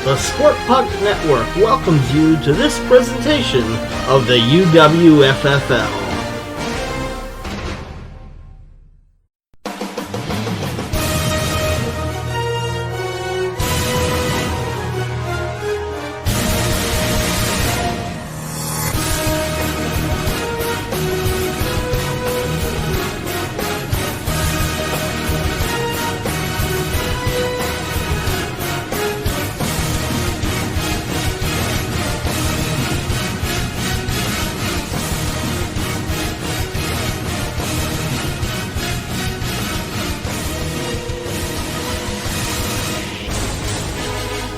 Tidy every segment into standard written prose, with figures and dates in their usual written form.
The Sportpuck Network welcomes you to this presentation of the UWFFL.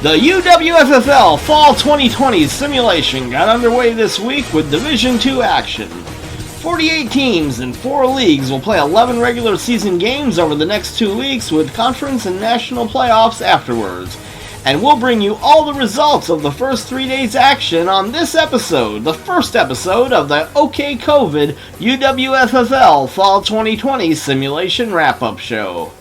The UWFFL Fall 2020 simulation got underway this week with Division II action. 48 teams in 4 leagues will play 11 regular season games over the next 2 weeks with conference and national playoffs afterwards. And we'll bring you all the results of the first 3 days action on this episode, the first episode of the OK COVID UWFFL Fall 2020 simulation wrap-up show.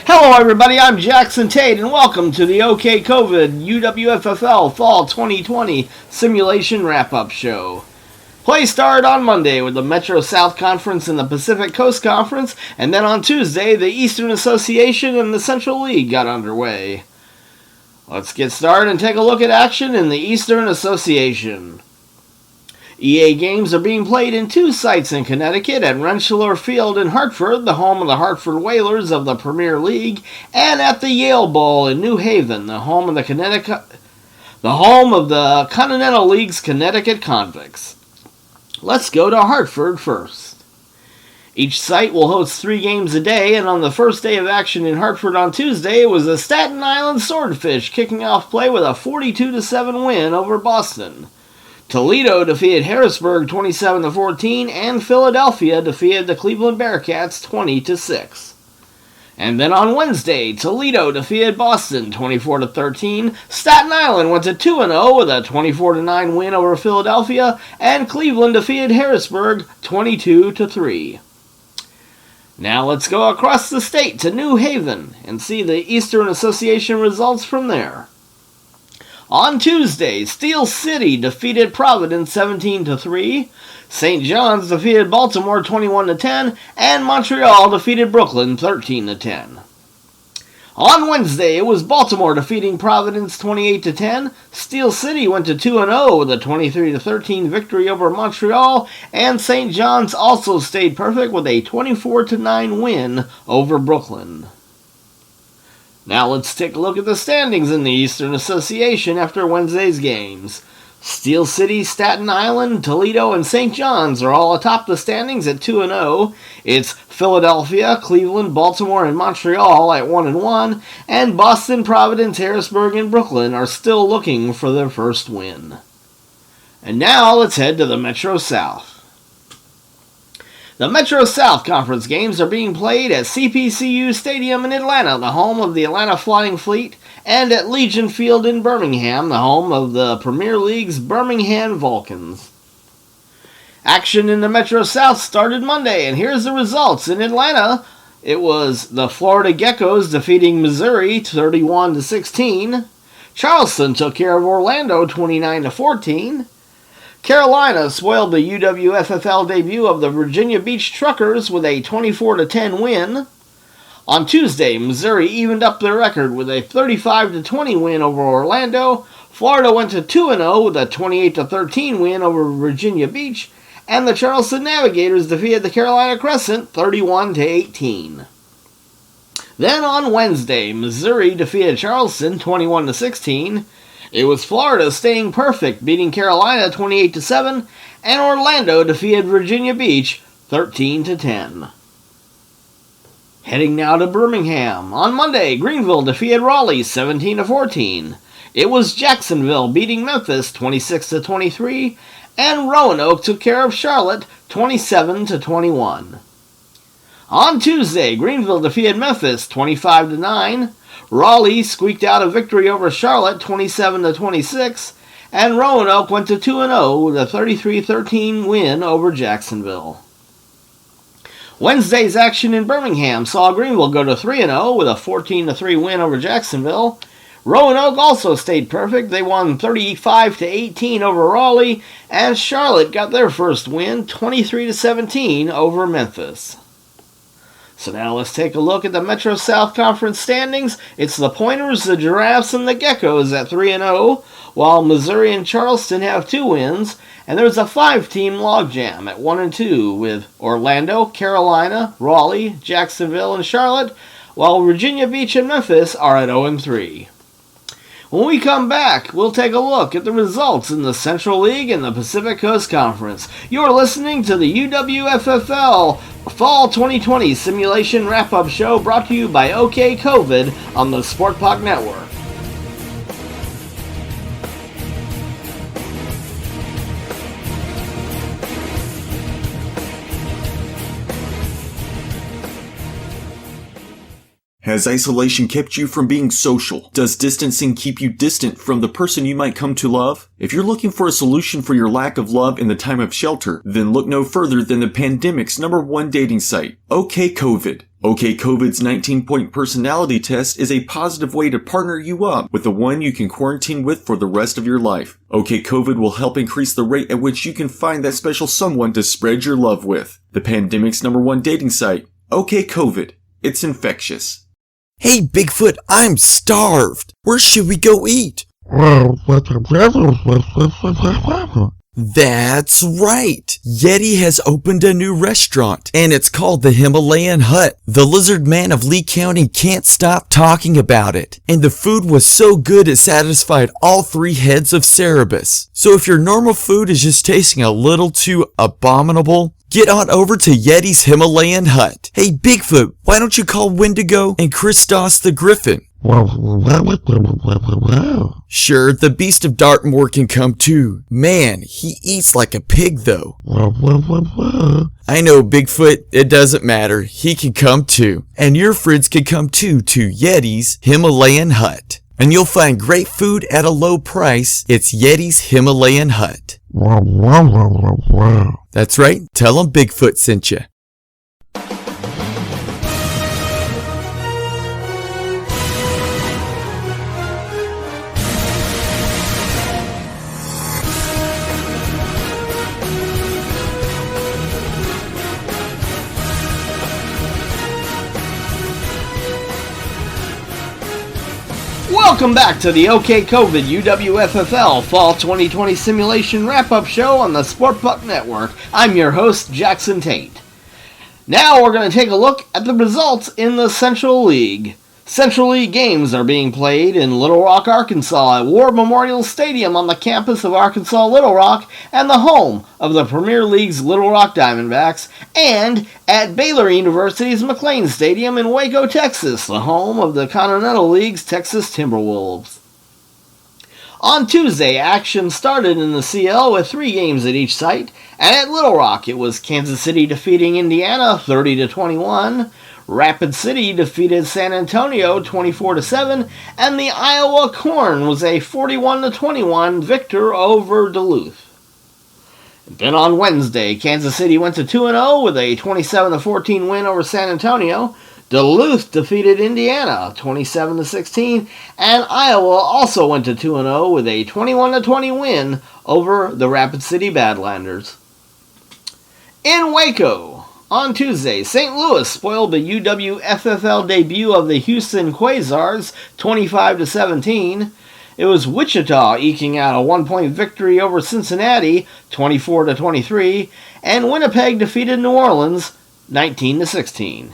Hello everybody, I'm Jackson Tate and welcome to the OK COVID UWFFL Fall 2020 Simulation Wrap-Up Show. Play started on Monday with the Metro South Conference and the Pacific Coast Conference, and then on Tuesday the Eastern Association and the Central League got underway. Let's get started and take a look at action in the Eastern Association. EA games are being played in 2 sites in Connecticut at Rensselaer Field in Hartford, the home of the Hartford Whalers of the Premier League, and at the Yale Bowl in New Haven, the home of the Continental League's Connecticut Convicts. Let's go to Hartford first. Each site will host 3 games a day, and on the first day of action in Hartford on Tuesday, it was the Staten Island Swordfish kicking off play with a 42-7 win over Boston. Toledo defeated Harrisburg 27-14, and Philadelphia defeated the Cleveland Bearcats 20-6. And then on Wednesday, Toledo defeated Boston 24-13, Staten Island went to 2-0 with a 24-9 win over Philadelphia, and Cleveland defeated Harrisburg 22-3. Now let's go across the state to New Haven and see the Eastern Association results from there. On Tuesday, Steel City defeated Providence 17-3, St. John's defeated Baltimore 21-10, and Montreal defeated Brooklyn 13-10. On Wednesday, it was Baltimore defeating Providence 28-10, Steel City went to 2-0 with a 23-13 victory over Montreal, and St. John's also stayed perfect with a 24-9 win over Brooklyn. Now let's take a look at the standings in the Eastern Association after Wednesday's games. Steel City, Staten Island, Toledo, and St. John's are all atop the standings at 2-0. It's Philadelphia, Cleveland, Baltimore, and Montreal at 1-1, and Boston, Providence, Harrisburg, and Brooklyn are still looking for their first win. And now let's head to the Metro South. The Metro South Conference games are being played at CPCU Stadium in Atlanta, the home of the Atlanta Flying Fleet, and at Legion Field in Birmingham, the home of the Premier League's Birmingham Vulcans. Action in the Metro South started Monday, and here's the results. In Atlanta, it was the Florida Geckos defeating Missouri 31-16. Charleston took care of Orlando 29-14. Carolina spoiled the UWFFL debut of the Virginia Beach Truckers with a 24-10 win. On Tuesday, Missouri evened up their record with a 35-20 win over Orlando. Florida went to 2-0 with a 28-13 win over Virginia Beach, and the Charleston Navigators defeated the Carolina Crescent 31-18. Then on Wednesday, Missouri defeated Charleston 21-16. It was Florida staying perfect, beating Carolina 28-7, and Orlando defeated Virginia Beach 13-10. Heading now to Birmingham. On Monday, Greenville defeated Raleigh 17-14. It was Jacksonville beating Memphis 26-23, and Roanoke took care of Charlotte 27-21. On Tuesday, Greenville defeated Memphis 25-9. Raleigh squeaked out a victory over Charlotte 27-26, and Roanoke went to 2-0 with a 33-13 win over Jacksonville. Wednesday's action in Birmingham saw Greenville go to 3-0 with a 14-3 win over Jacksonville. Roanoke also stayed perfect. They won 35-18 over Raleigh, and Charlotte got their first win, 23-17 over Memphis. So now let's take a look at the Metro South Conference standings. It's the Pointers, the Giraffes, and the Geckos at 3-0, while Missouri and Charleston have 2 wins, and there's a 5-team logjam at 1-2 with Orlando, Carolina, Raleigh, Jacksonville, and Charlotte, while Virginia Beach and Memphis are at 0-3. When we come back, we'll take a look at the results in the Central League and the Pacific Coast Conference. You're listening to the UWFFL Fall 2020 Simulation Wrap-Up Show brought to you by OK COVID on the Sportpuck Network. Has isolation kept you from being social? Does distancing keep you distant from the person you might come to love? If you're looking for a solution for your lack of love in the time of shelter, then look no further than the pandemic's #1 dating site, OK COVID. OK COVID's 19-point personality test is a positive way to partner you up with the one you can quarantine with for the rest of your life. OK COVID will help increase the rate at which you can find that special someone to spread your love with. The pandemic's #1 dating site, OK COVID. It's infectious. Hey, Bigfoot, I'm starved. Where should we go eat? That's right. Yeti has opened a new restaurant, and it's called the Himalayan Hut. The lizard man of Lee County can't stop talking about it, and the food was so good it satisfied all 3 heads of Cerebus. So if your normal food is just tasting a little too abominable, get on over to Yeti's Himalayan Hut. Hey, Bigfoot, why don't you call Wendigo and Christos the Griffin? Sure, the Beast of Dartmoor can come too. Man, he eats like a pig though. I know, Bigfoot, it doesn't matter. He can come too. And your friends can come too to Yeti's Himalayan Hut. And you'll find great food at a low price. It's Yeti's Himalayan Hut. That's right. Tell them Bigfoot sent you. Welcome back to the OK COVID UWFFL Fall 2020 Simulation Wrap-Up Show on the Sportpuck Network. I'm your host, Jackson Tate. Now we're going to take a look at the results in the Central League. Central League games are being played in Little Rock, Arkansas at War Memorial Stadium on the campus of Arkansas Little Rock and the home of the Premier League's Little Rock Diamondbacks, and at Baylor University's McLean Stadium in Waco, Texas, the home of the Continental League's Texas Timberwolves. On Tuesday, action started in the CL with 3 games at each site, and at Little Rock it was Kansas City defeating Indiana 30-21, Rapid City defeated San Antonio 24-7, and the Iowa Corn was a 41-21 victor over Duluth. Then on Wednesday, Kansas City went to 2-0 with a 27-14 win over San Antonio. Duluth defeated Indiana 27-16, and Iowa also went to 2-0 with a 21-20 win over the Rapid City Badlanders. In Waco, on Tuesday, St. Louis spoiled the UWFFL debut of the Houston Quasars 25-17. It was Wichita eking out a 1-point victory over Cincinnati 24-23, and Winnipeg defeated New Orleans 19-16.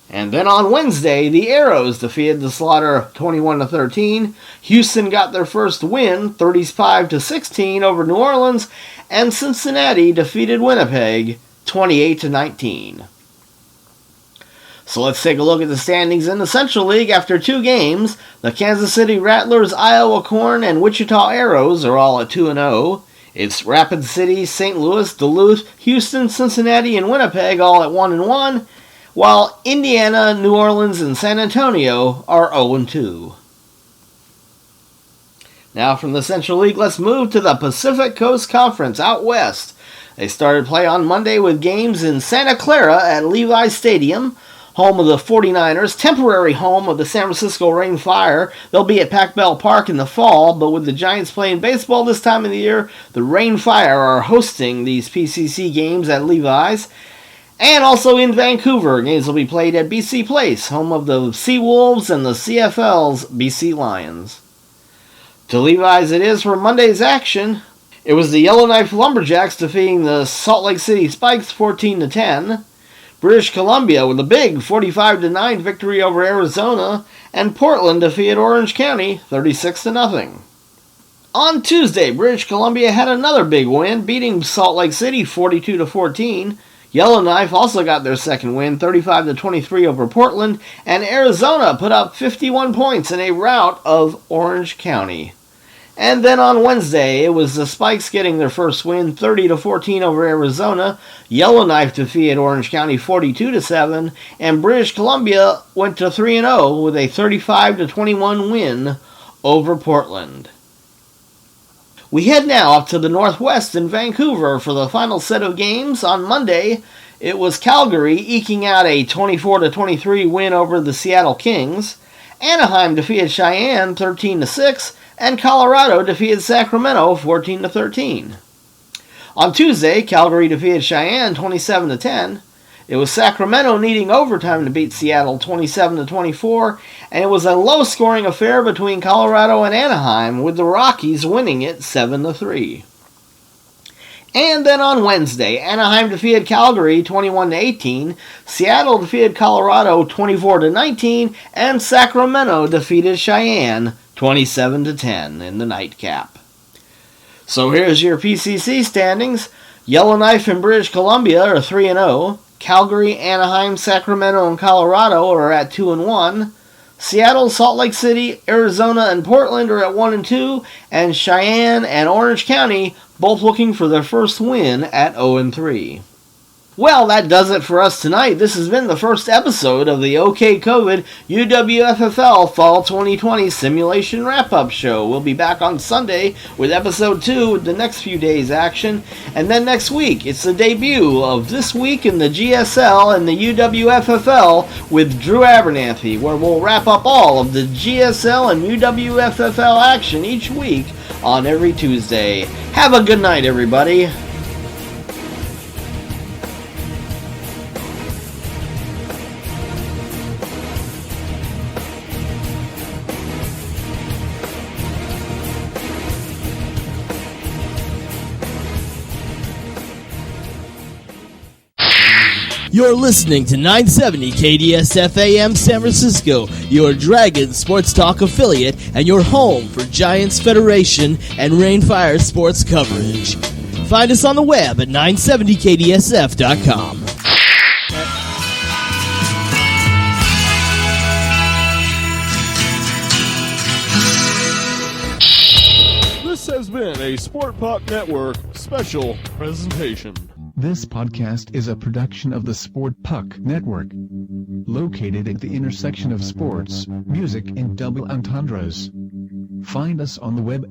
And then on Wednesday, the Arrows defeated the Slaughter 21-13. Houston got their first win 35-16 over New Orleans, and Cincinnati defeated Winnipeg 28-19. So let's take a look at the standings in the Central League after 2 games. The Kansas City Rattlers, Iowa Corn, and Wichita Arrows are all at 2-0. It's Rapid City, St. Louis, Duluth, Houston, Cincinnati, and Winnipeg all at 1-1, while Indiana, New Orleans, and San Antonio are 0-2. Now from the Central League, let's move to the Pacific Coast Conference out west. They started play on Monday with games in Santa Clara at Levi Stadium. home of the 49ers, temporary home of the San Francisco Rain Fire. They'll be at Pac Bell Park in the fall, but with the Giants playing baseball this time of the year, the Rain Fire are hosting these PCC games at Levi's. And also in Vancouver, games will be played at BC Place, home of the Seawolves and the CFL's BC Lions. To Levi's it is for Monday's action. It was the Yellowknife Lumberjacks defeating the Salt Lake City Spikes 14-10. British Columbia with a big 45-9 victory over Arizona, and Portland defeated Orange County 36-0. On Tuesday, British Columbia had another big win, beating Salt Lake City 42-14. Yellowknife also got their second win, 35-23 over Portland, and Arizona put up 51 points in a rout of Orange County. And then on Wednesday, it was the Spikes getting their first win, 30-14 over Arizona. Yellowknife defeated Orange County 42-7, and British Columbia went to 3-0 with a 35-21 win over Portland. We head now up to the Northwest in Vancouver for the final set of games. On Monday, it was Calgary eking out a 24-23 win over the Seattle Kings. Anaheim defeated Cheyenne 13-6, and Colorado defeated Sacramento 14-13. On Tuesday, Calgary defeated Cheyenne 27-10. It was Sacramento needing overtime to beat Seattle 27-24, and it was a low-scoring affair between Colorado and Anaheim, with the Rockies winning it 7-3. And then on Wednesday, Anaheim defeated Calgary 21-18, Seattle defeated Colorado 24-19, and Sacramento defeated Cheyenne 27-10 in the nightcap. So here's your PCC standings. Yellowknife and British Columbia are 3-0. Calgary, Anaheim, Sacramento, and Colorado are at 2-1. Seattle, Salt Lake City, Arizona, and Portland are at 1-2, and Cheyenne and Orange County both looking for their first win at 0-3. Well, that does it for us tonight. This has been the first episode of the OK COVID UWFFL Fall 2020 Simulation Wrap-Up Show. We'll be back on Sunday with Episode 2 with the next few days' action. And then next week, it's the debut of This Week in the GSL and the UWFFL with Drew Abernathy, where we'll wrap up all of the GSL and UWFFL action each week on every Tuesday. Have a good night, everybody. You're listening to 970 KDSF AM San Francisco, your Dragon Sports Talk affiliate and your home for Giants Federation and Rainfire sports coverage. Find us on the web at 970kdsf.com. This has been a Sportpuck Network special presentation. This podcast is a production of the Sportpuck Network, located at the intersection of sports, music, and double entendres. Find us on the web